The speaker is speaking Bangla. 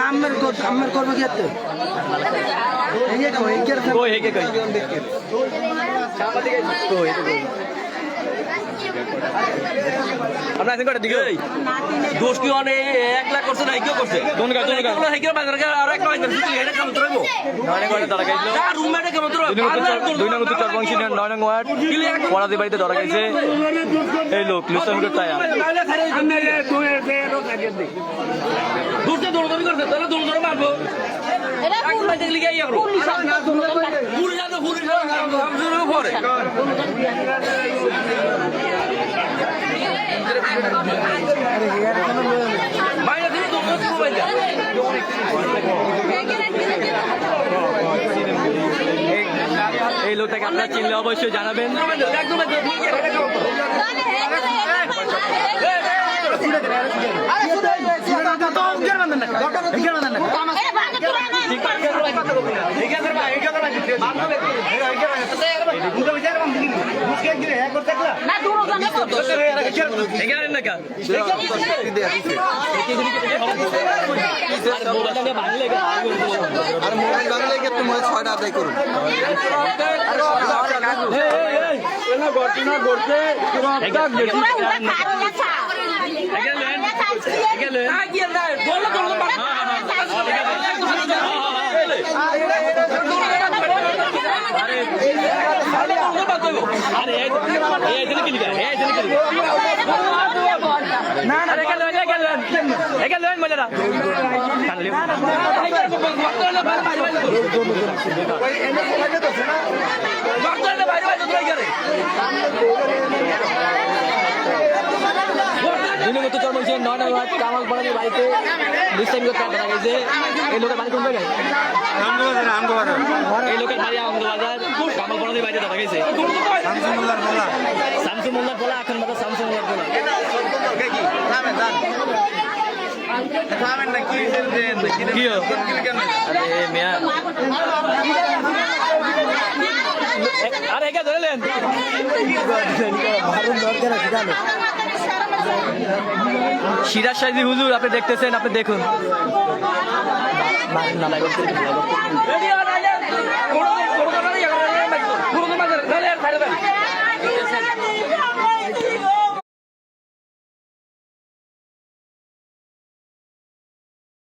নামের করবো কি আছে আপনার কটা দিকে দোষ কি অনেক 1 লাখ করছে না কেউ করছে আর এক পরাদি বাড়িতে ধরা গেছে এই লোক লুসামিকের টায়া দৌড়দৌড়ি করছে তাহলে দৌড়দৌড়ি মারবো এই লোকটাকে আপনারা চিনলে অবশ্যই জানাবেন। আর মোবাইল বাংলায় একটু মনে 6টা আদায় করুন। কামাল পড়াদের বাড়িতে ধরা গেছে। এই লোকের বাড়ি কোন জায়গায়? এই লোকের বাড়ি আনন্দবাজার। কামাল পড়াদের বাড়িতে ধরা গেছে শামসু মোল্লার বলা এখন বাজার শামসু মোল্লার বলা আরে একা ধরলেন সিরাজ সাইদি হুজুর আপনি দেখতেছেন, আপনি দেখুন।